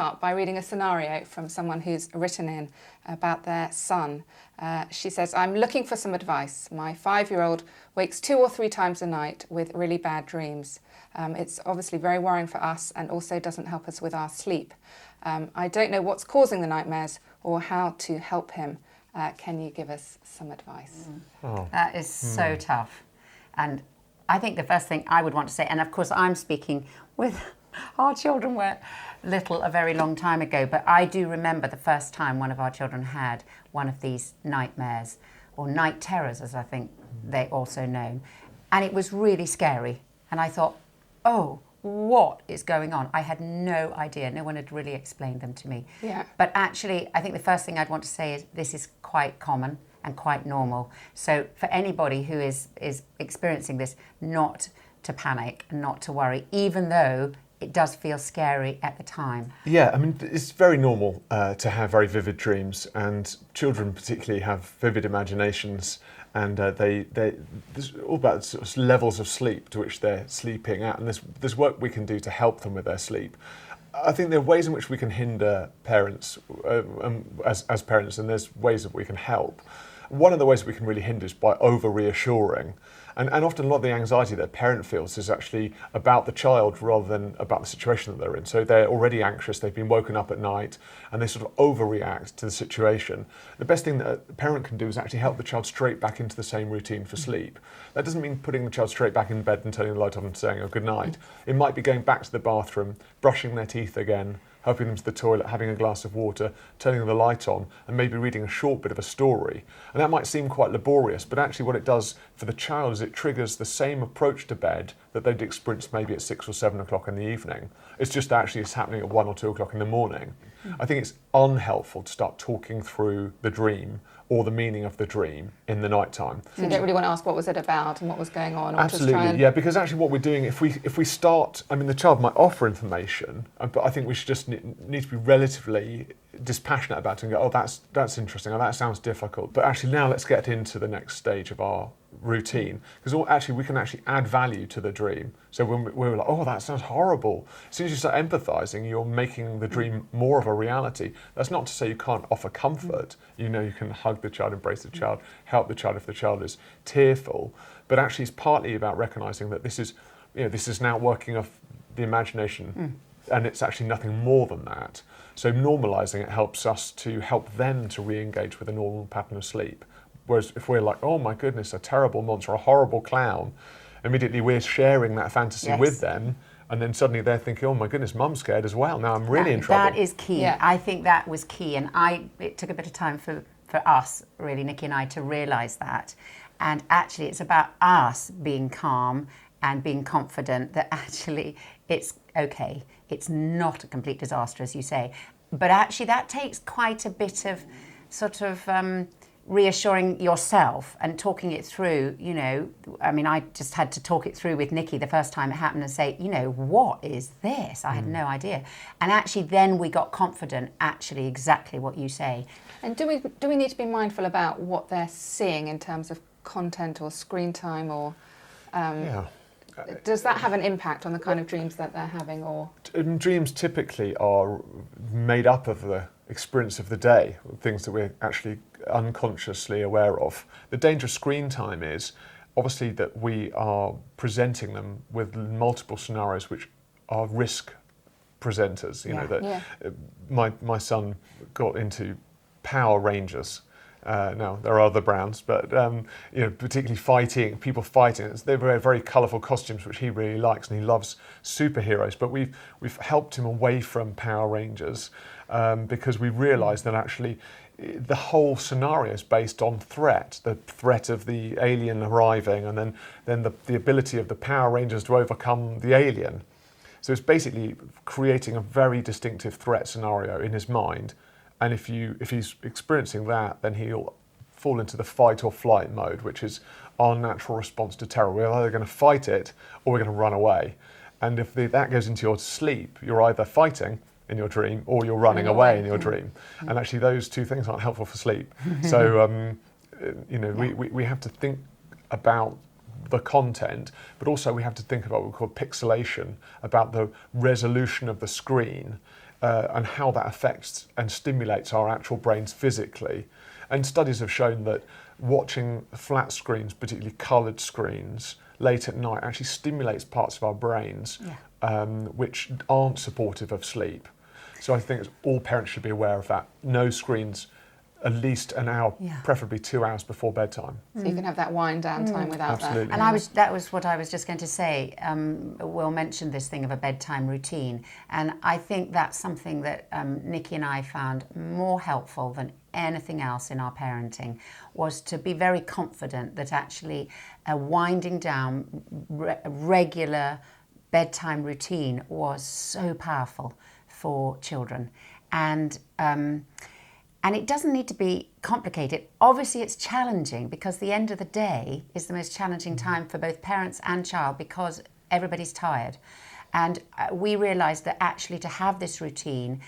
start by reading a scenario from someone who's written in about their son. She says, I'm looking for some advice. My 5-year-old wakes 2 or 3 times a night with really bad dreams. It's obviously very worrying for us and also doesn't help us with our sleep. I don't know what's causing the nightmares or how to help him. Can you give us some advice? That is so tough. And I think the first thing I would want to say, and of course I'm speaking with our children were little a very long time ago, but I do remember the first time one of our children had one of these nightmares, or night terrors as I think they also known. And it was really scary. And I thought, oh, what is going on? I had no idea. No one had really explained them to me. Yeah. But actually, I think the first thing I'd want to say is this is quite common and quite normal. So for anybody who is experiencing this, not to panic and not to worry, even though it does feel scary at the time. Yeah, I mean, it's very normal to have very vivid dreams, and children particularly have vivid imaginations, and there's all about sort of levels of sleep to which they're sleeping at, and there's work we can do to help them with their sleep. I think there are ways in which we can hinder parents as parents, and there's ways that we can help. One of the ways we can really hinder is by over-reassuring. And often a lot of the anxiety that a parent feels is actually about the child rather than about the situation that they're in. So they're already anxious, they've been woken up at night, and they sort of overreact to the situation. The best thing that a parent can do is actually help the child straight back into the same routine for sleep. That doesn't mean putting the child straight back in bed and turning the light on and saying, oh, good night. It might be going back to the bathroom, brushing their teeth again, helping them to the toilet, having a glass of water, turning the light on, and maybe reading a short bit of a story. And that might seem quite laborious, but actually what it does for the child is it triggers the same approach to bed that they'd experienced maybe at 6 or 7 o'clock in the evening. It's just actually it's happening at 1 or 2 o'clock in the morning. I think it's unhelpful to start talking through the dream or the meaning of the dream in the night time. So you don't really want to ask what was it about and what was going on? Or Absolutely, just try and... yeah, because actually what we're doing, if we start, I mean, the child might offer information, but I think we should just need to be relatively dispassionate about it and go, oh, that's interesting, oh, that sounds difficult. But actually now let's get into the next stage of our routine, because actually we can actually add value to the dream. So when we're like, oh, that sounds horrible, as soon as you start empathizing, you're making the dream more of a reality. That's not to say you can't offer comfort. You know, you can hug the child, embrace the child, help the child if the child is tearful, but actually it's partly about recognizing that this is now working off the imagination, and it's actually nothing more than that. So normalizing it helps us to help them to re-engage with a normal pattern of sleep. Whereas if we're like, oh my goodness, a terrible monster, a horrible clown, immediately we're sharing that fantasy with them, and then suddenly they're thinking, oh my goodness, mum's scared as well, now I'm really in trouble. That is key. Yeah. I think that was key, and it took a bit of time for us, really, Nikki and I, to realise that. And actually it's about us being calm and being confident that actually it's okay. It's not a complete disaster, as you say. But actually that takes quite a bit of sort of reassuring yourself and talking it through. You know, I mean, I just had to talk it through with Nikki the first time it happened and say, you know, what is this? I had no idea. And actually then we got confident, actually exactly what you say. And do we need to be mindful about what they're seeing in terms of content or screen time, or does that have an impact on the kind of dreams that they're having? Or dreams typically are made up of the experience of the day, things that we're actually unconsciously aware of. The danger of screen time is obviously that we are presenting them with multiple scenarios which are risk presenters. You know that my son got into Power Rangers. Now there are other brands, but you know, particularly people fighting. They're very, very colourful costumes, which he really likes, and he loves superheroes. But we've helped him away from Power Rangers because we realised that actually the whole scenario is based on the threat of the alien arriving, and then the ability of the Power Rangers to overcome the alien. So it's basically creating a very distinctive threat scenario in his mind. And if he's experiencing that, then he'll fall into the fight or flight mode, which is our natural response to terror. We're either going to fight it or we're going to run away. And if that goes into your sleep, you're either fighting in your dream or you're running away in your dream. And actually those two things aren't helpful for sleep. So, you know, we have to think about the content, but also we have to think about what we call pixelation, about the resolution of the screen. and how that affects and stimulates our actual brains physically. And studies have shown that watching flat screens, particularly coloured screens, late at night actually stimulates parts of our brains which aren't supportive of sleep. So I think all parents should be aware of that. No screens at least an hour, preferably 2 hours before bedtime. So you can have that wind down time without Absolutely. that. And that was what I was just going to say. Will mentioned this thing of a bedtime routine, and I think that's something that Nikki and I found more helpful than anything else in our parenting, was to be very confident that actually a winding down, regular bedtime routine was so powerful for children. And it doesn't need to be complicated. Obviously, it's challenging because the end of the day is the most challenging time for both parents and child because everybody's tired. And we realised that actually to have this routine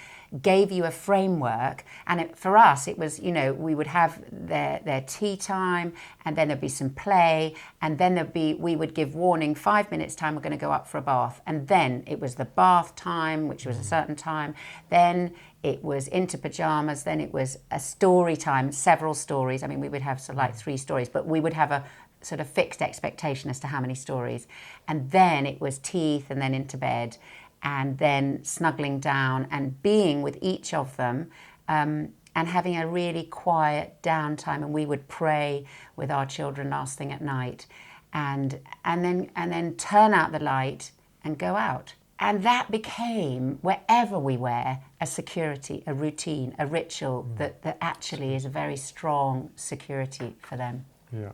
gave you a framework. And for us, it was, we would have their tea time, and then there'd be some play, and then we would give warning, 5 minutes time, we're going to go up for a bath. And then it was the bath time, which was a certain time. Then it was into pajamas. Then it was a story time, several stories. I mean, we would have sort of like 3 stories, but we would have a sort of fixed expectation as to how many stories. And then it was teeth, and then into bed, and then snuggling down and being with each of them, and having a really quiet downtime. And we would pray with our children last thing at night, and then turn out the light and go out. And that became, wherever we were, a security, a routine, a ritual that actually is a very strong security for them. Yeah.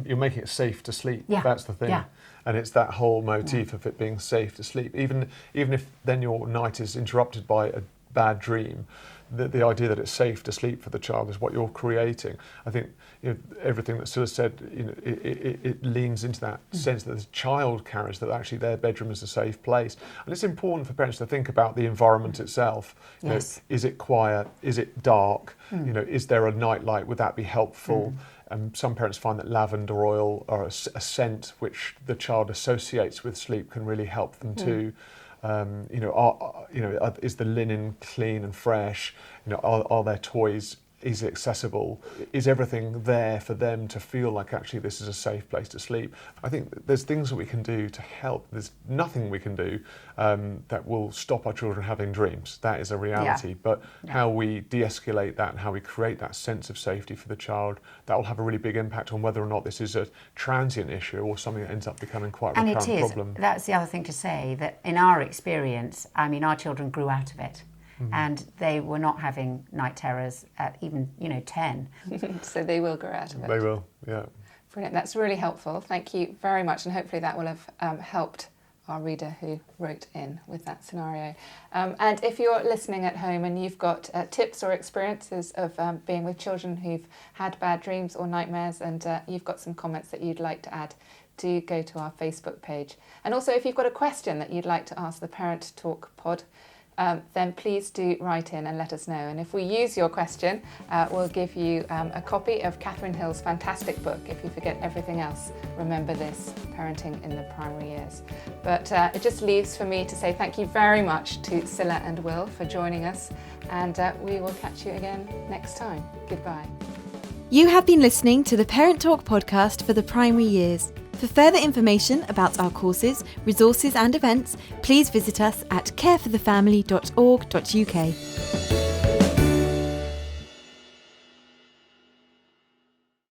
You're making it safe to sleep. Yeah. That's the thing. Yeah. And it's that whole motif of it being safe to sleep. Even if then your night is interrupted by a bad dream, the idea that it's safe to sleep for the child is what you're creating. I think everything that Sila said, it leans into that sense that the child carries, that actually their bedroom is a safe place. And it's important for parents to think about the environment itself. Yes. Is it quiet? Is it dark? Is there a night light? Would that be helpful? Some parents find that lavender oil or a scent which the child associates with sleep can really help them too. Is the linen clean and fresh? Are their toys, is it accessible? Is everything there for them to feel like actually this is a safe place to sleep? I think there's things that we can do to help. There's nothing we can do that will stop our children having dreams. That is a reality. Yeah. But how we de-escalate that and how we create that sense of safety for the child, that will have a really big impact on whether or not this is a transient issue or something that ends up becoming quite a recurrent problem. That's the other thing to say, that in our experience, our children grew out of it. And they were not having night terrors at even 10. So they will grow out of it. They will, yeah. Brilliant. That's really helpful. Thank you very much, and hopefully that will have helped our reader who wrote in with that scenario. And if you're listening at home and you've got tips or experiences of being with children who've had bad dreams or nightmares, and you've got some comments that you'd like to add, do go to our Facebook page. And also, if you've got a question that you'd like to ask the Parentalk Pod, then please do write in and let us know. And if we use your question, we'll give you a copy of Catherine Hill's fantastic book, If You Forget Everything Else, Remember This, Parenting in the Primary Years. But it just leaves for me to say thank you very much to Sila and Will for joining us, and we will catch you again next time. Goodbye. You have been listening to the Parentalk podcast for the primary years. For further information about our courses, resources and events, please visit us at careforthefamily.org.uk.